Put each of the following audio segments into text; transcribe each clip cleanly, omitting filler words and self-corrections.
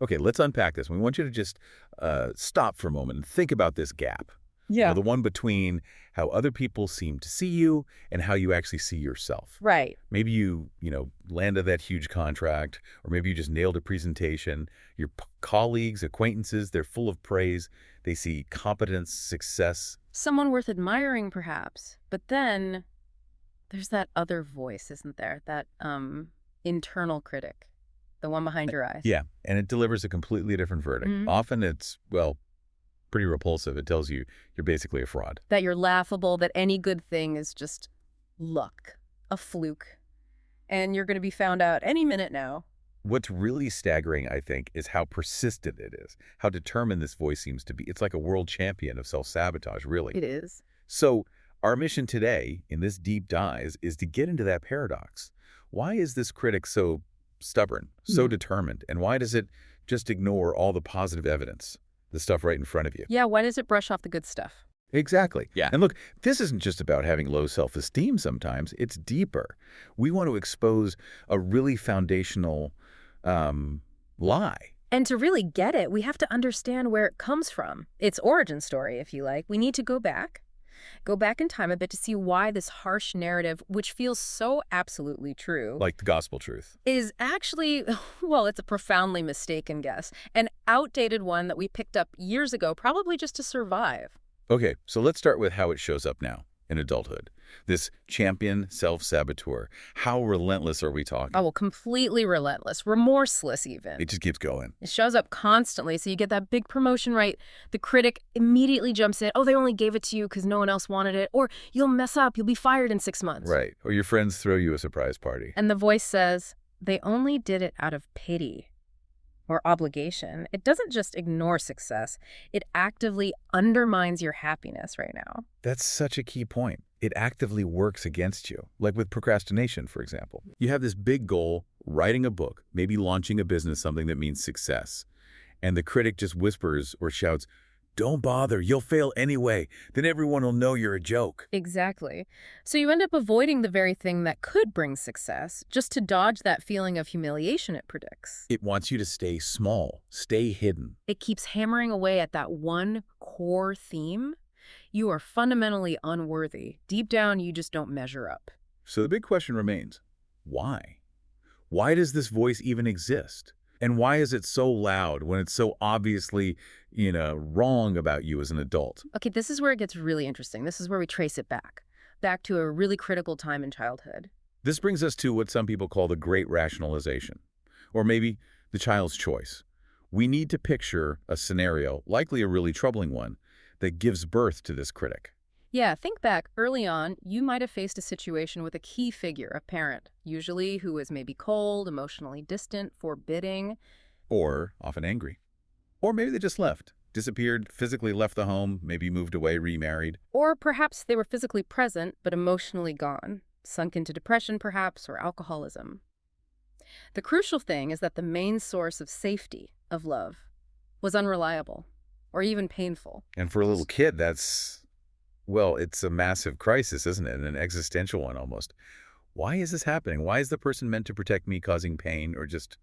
Okay, let's unpack this. We want you to just stop for a moment and think about this gap. Yeah. The one between how other people seem to see you and how you actually see yourself. Right. Maybe you landed that huge contract, or maybe you just nailed a presentation. Your colleagues, acquaintances, they're full of praise. They see competence, success. Someone worth admiring, perhaps. But then there's that other voice, isn't there? That internal critic, the one behind your eyes. Yeah, and it delivers a completely different verdict. Mhm. Often it's, well, pretty repulsive. It tells you you're basically a fraud. That you're laughable, that any good thing is just luck, a fluke. And you're going to be found out any minute now. What's really staggering, I think, is how persistent it is, how determined this voice seems to be. It's like a world champion of self-sabotage, really. It is. So our mission today in this deep dive is to get into that paradox. Why is this critic so stubborn, so determined, and why does it just ignore all the positive evidence, the stuff right in front of you? Yeah, why does it brush off the good stuff? Exactly. Yeah. And look, this isn't just about having low self-esteem sometimes. It's deeper. We want to expose a really foundational lie. And to really get it, we have to understand where it comes from. Its origin story, if you like. We need to go back in time a bit to see why this harsh narrative, which feels so absolutely true, Like the gospel truth. is actually, well, it's a profoundly mistaken guess. An outdated one that we picked up years ago, probably just to survive. Okay, so let's start with how it shows up now in adulthood. This champion self-saboteur. How relentless are we talking? Oh, well, completely relentless, remorseless even. It just keeps going. It shows up constantly, so you get that big promotion, right? The critic immediately jumps in, oh, they only gave it to you because no one else wanted it, or you'll mess up, you'll be fired in 6 months. Right. Or your friends throw you a surprise party. And the voice says, they only did it out of pity or obligation. It doesn't just ignore success, it actively undermines your happiness right now. That's such a key point. It actively works against you, like with procrastination, for example. You have this big goal, writing a book, maybe launching a business, something that means success. And the critic just whispers or shouts, "Don't bother, you'll fail anyway. Then everyone will know you're a joke." Exactly. So you end up avoiding the very thing that could bring success, just to dodge that feeling of humiliation it predicts. It wants you to stay small, stay hidden. It keeps hammering away at that one core theme. You are fundamentally unworthy. Deep down, you just don't measure up. So the big question remains, why? Why does this voice even exist? And why is it so loud when it's so obviously, wrong about you as an adult? Okay, this is where it gets really interesting. This is where we trace it back to a really critical time in childhood. This brings us to what some people call the great rationalization, or maybe the child's choice. We need to picture a scenario, likely a really troubling one, that gives birth to this critic. Yeah, think back. Early on, you might have faced a situation with a key figure, a parent, usually who is maybe cold, emotionally distant, forbidding. Or often angry. Or maybe they just left, disappeared, physically left the home, maybe moved away, remarried. Or perhaps they were physically present, but emotionally gone, sunk into depression perhaps, or alcoholism. The crucial thing is that the main source of safety, of love, was unreliable, or even painful. And for a little kid, well, it's a massive crisis, isn't it? An existential one almost. Why is this happening? Why is the person meant to protect me causing pain or just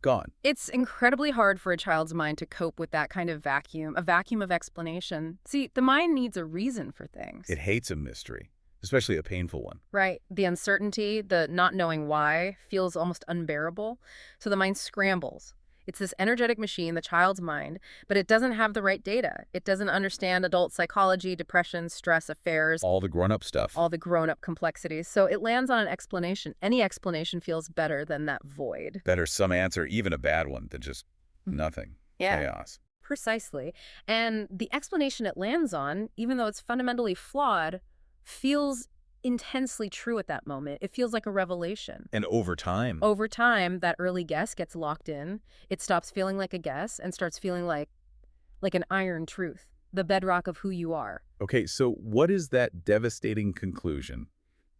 gone? It's incredibly hard for a child's mind to cope with that kind of vacuum, a vacuum of explanation. See, the mind needs a reason for things. It hates a mystery, especially a painful one. Right. The uncertainty, the not knowing why, feels almost unbearable. So the mind scrambles. It's this energetic machine, the child's mind, but it doesn't have the right data. It doesn't understand adult psychology, depression, stress, affairs. All the grown-up stuff. All the grown-up complexities. So it lands on an explanation. Any explanation feels better than that void. Better some answer, even a bad one, than just nothing. Yeah. Chaos. Precisely. And the explanation it lands on, even though it's fundamentally flawed, feels intensely true at that moment. It feels like a revelation. And over time. Over time, that early guess gets locked in. It stops feeling like a guess and starts feeling like an iron truth, the bedrock of who you are. Okay, so what is that devastating conclusion,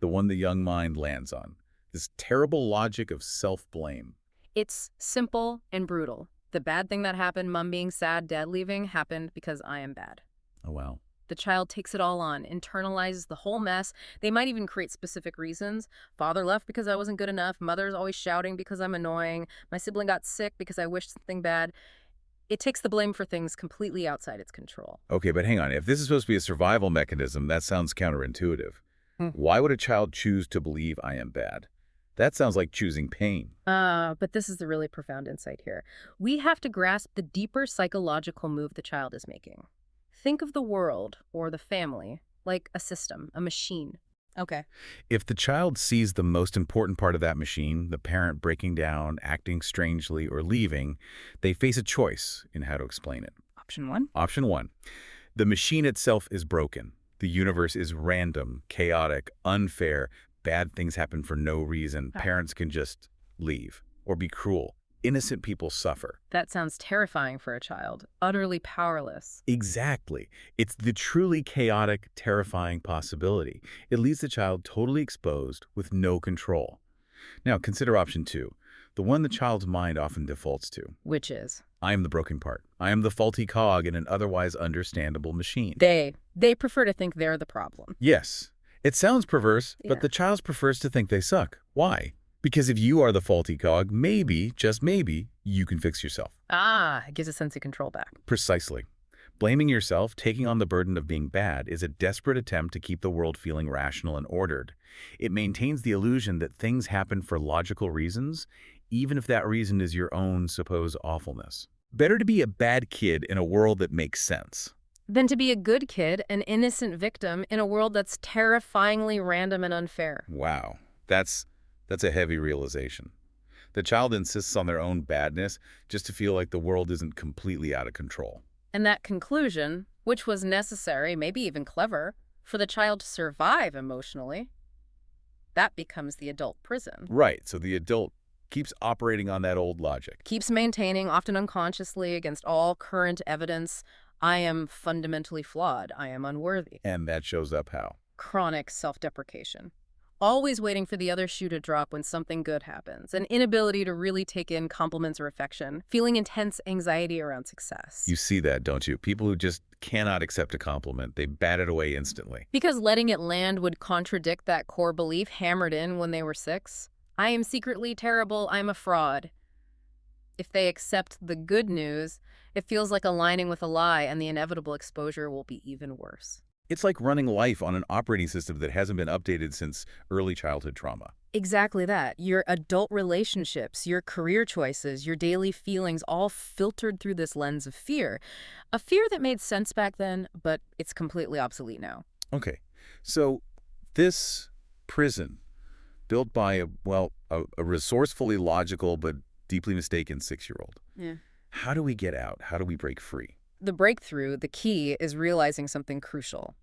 the one the young mind lands on? This terrible logic of self-blame. It's simple and brutal. The bad thing that happened, mom being sad, dad leaving, happened because I am bad. Oh, wow. The child takes it all on, internalizes the whole mess. They might even create specific reasons. Father left because I wasn't good enough. Mother's always shouting because I'm annoying. My sibling got sick because I wished something bad. It takes the blame for things completely outside its control. Okay, but hang on. If this is supposed to be a survival mechanism, that sounds counterintuitive. Why would a child choose to believe I am bad? That sounds like choosing pain. But this is the really profound insight here. We have to grasp the deeper psychological move the child is making. Think of the world or the family like a system, a machine. Okay. If the child sees the most important part of that machine, the parent breaking down, acting strangely, or leaving, they face a choice in how to explain it. Option 1. Option 1. The machine itself is broken. The universe is random, chaotic, unfair. Bad things happen for no reason. Parents can just leave or be cruel. Innocent people suffer. That sounds terrifying for a child. Utterly powerless. Exactly. It's the truly chaotic, terrifying possibility. It leaves the child totally exposed with no control. Now, consider option 2, the one the child's mind often defaults to. Which is? I am the broken part. I am the faulty cog in an otherwise understandable machine. They prefer to think they're the problem. Yes. It sounds perverse, Yeah. but the child prefers to think they suck. Why? Because if you are the faulty cog, maybe, just maybe, you can fix yourself. It gives a sense of control back. Precisely. Blaming yourself, taking on the burden of being bad, is a desperate attempt to keep the world feeling rational and ordered. It maintains the illusion that things happen for logical reasons, even if that reason is your own supposed awfulness. Better to be a bad kid in a world that makes sense. Than to be a good kid, an innocent victim, in a world that's terrifyingly random and unfair. Wow. That's a heavy realization. The child insists on their own badness just to feel like the world isn't completely out of control. And that conclusion, which was necessary, maybe even clever, for the child to survive emotionally, that becomes the adult prison. Right, so the adult keeps operating on that old logic. Keeps maintaining, often unconsciously, against all current evidence, I am fundamentally flawed, I am unworthy. And that shows up how? Chronic self-deprecation. Always waiting for the other shoe to drop when something good happens. An inability to really take in compliments or affection. Feeling intense anxiety around success. You see that, don't you? People who just cannot accept a compliment, they bat it away instantly. Because letting it land would contradict that core belief hammered in when they were 6. I am secretly terrible, I'm a fraud. If they accept the good news, it feels like aligning with a lie, and the inevitable exposure will be even worse. It's like running life on an operating system that hasn't been updated since early childhood trauma. Exactly that. Your adult relationships, your career choices, your daily feelings, all filtered through this lens of fear. A fear that made sense back then, but it's completely obsolete now. Okay, so this prison, built by a resourcefully logical but deeply mistaken 6-year-old. Yeah. How do we get out? How do we break free? The breakthrough, the key, is realizing something crucial.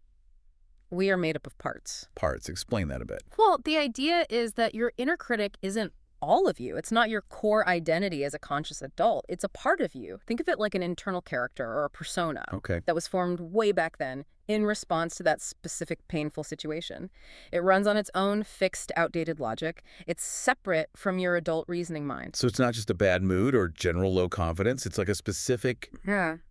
We are made up of parts. Parts. Explain that a bit. Well, the idea is that your inner critic isn't all of you. It's not your core identity as a conscious adult. It's a part of you. Think of it like an internal character or a persona that was formed way back then in response to that specific painful situation. It runs on its own fixed, outdated logic. It's separate from your adult reasoning mind. So it's not just a bad mood or general low confidence. It's like a specific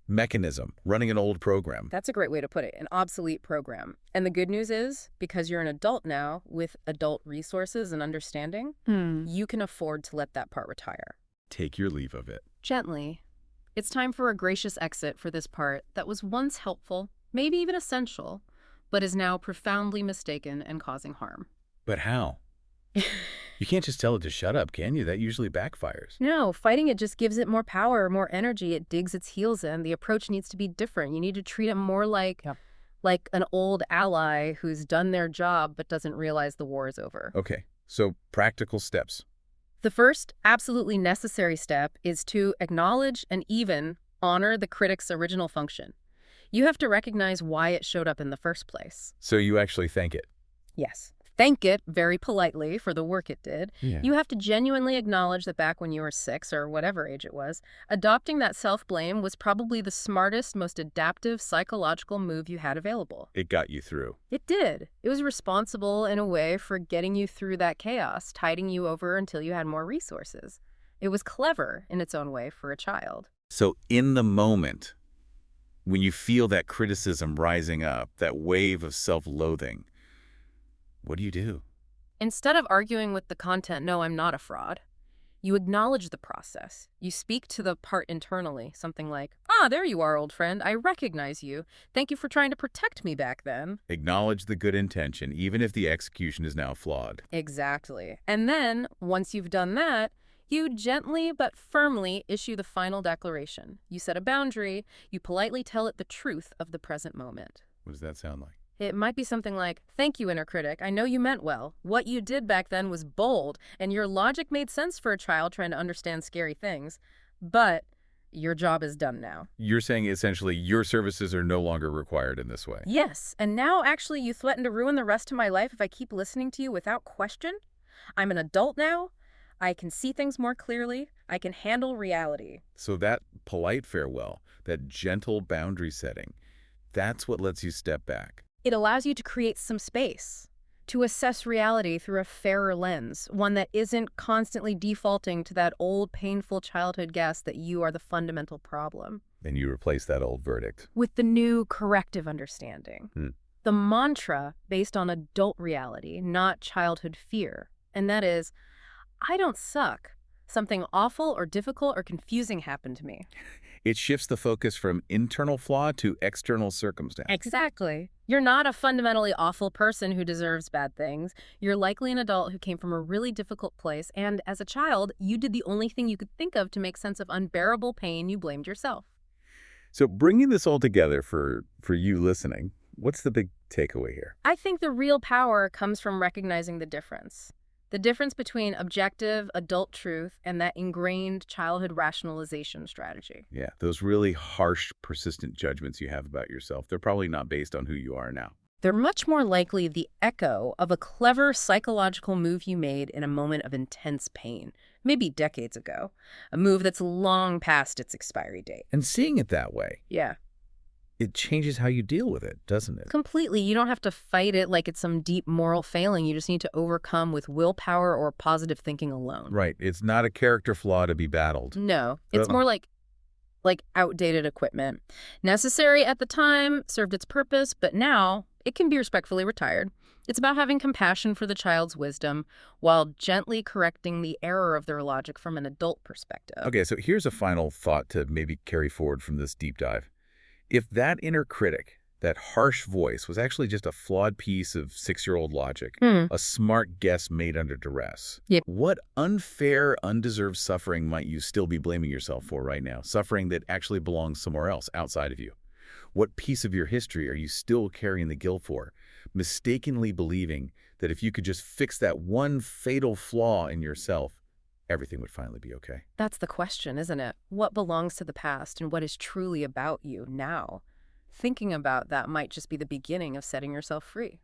mechanism running an old program. That's a great way to put it, an obsolete program. And the good news is, because you're an adult now with adult resources and understanding, you can afford to let that part retire. Take your leave of it. Gently. It's time for a gracious exit for this part that was once helpful, maybe even essential, but is now profoundly mistaken and causing harm. But how? You can't just tell it to shut up, can you? That usually backfires. No, fighting it just gives it more power, more energy. It digs its heels in. The approach needs to be different. You need to treat it more like an old ally who's done their job but doesn't realize the war is over. Okay, so practical steps. The first, absolutely necessary step is to acknowledge and even honor the critic's original function. You have to recognize why it showed up in the first place. So you actually thank it? Yes. Thank it very politely for the work it did. Yeah. You have to genuinely acknowledge that back when you were 6 or whatever age it was, adopting that self-blame was probably the smartest, most adaptive psychological move you had available. It got you through. It did. It was responsible in a way for getting you through that chaos, tiding you over until you had more resources. It was clever in its own way for a child. So in the moment, When you feel that criticism rising up, that wave of self-loathing, what do you do? Instead of arguing with the content, no, I'm not a fraud, you acknowledge the process. You speak to the part internally, something like, ah, there you are, old friend. I recognize you. Thank you for trying to protect me back then. Acknowledge the good intention, even if the execution is now flawed. Exactly. And then, once you've done that, you gently but firmly issue the final declaration. You set a boundary. You politely tell it the truth of the present moment. What does that sound like? It might be something like, thank you, inner critic. I know you meant well. What you did back then was bold, and your logic made sense for a child trying to understand scary things. But your job is done now. You're saying essentially your services are no longer required in this way. Yes, and now actually you threaten to ruin the rest of my life if I keep listening to you without question? I'm an adult now. I can see things more clearly. I can handle reality. So that polite farewell, that gentle boundary setting, that's what lets you step back. It allows you to create some space, to assess reality through a fairer lens, one that isn't constantly defaulting to that old, painful childhood guess that you are the fundamental problem. And you replace that old verdict. With the new corrective understanding. The mantra based on adult reality, not childhood fear. And that is, I don't suck. Something awful or difficult or confusing happened to me. It shifts the focus from internal flaw to external circumstance. Exactly. You're not a fundamentally awful person who deserves bad things. You're likely an adult who came from a really difficult place, and as a child, you did the only thing you could think of to make sense of unbearable pain. You blamed yourself. So bringing this all together for you listening, what's the big takeaway here? I think the real power comes from recognizing the difference. The difference between objective, adult truth and that ingrained childhood rationalization strategy. Yeah, those really harsh, persistent judgments you have about yourself, they're probably not based on who you are now. They're much more likely the echo of a clever psychological move you made in a moment of intense pain, maybe decades ago. A move that's long past its expiry date. And seeing it that way, Yeah. it changes how you deal with it, doesn't it? Completely. You don't have to fight it like it's some deep moral failing. You just need to overcome with willpower or positive thinking alone. Right. It's not a character flaw to be battled. No, it's more like outdated equipment. Necessary at the time, served its purpose, but now it can be respectfully retired. It's about having compassion for the child's wisdom while gently correcting the error of their logic from an adult perspective. Okay, so here's a final thought to maybe carry forward from this deep dive. If that inner critic, that harsh voice, was actually just a flawed piece of 6-year-old logic, a smart guess made under duress, what unfair, undeserved suffering might you still be blaming yourself for right now? Suffering that actually belongs somewhere else, outside of you. What piece of your history are you still carrying the guilt for, mistakenly believing that if you could just fix that one fatal flaw in yourself, everything would finally be okay? That's the question, isn't it? What belongs to the past and what is truly about you now? Thinking about that might just be the beginning of setting yourself free.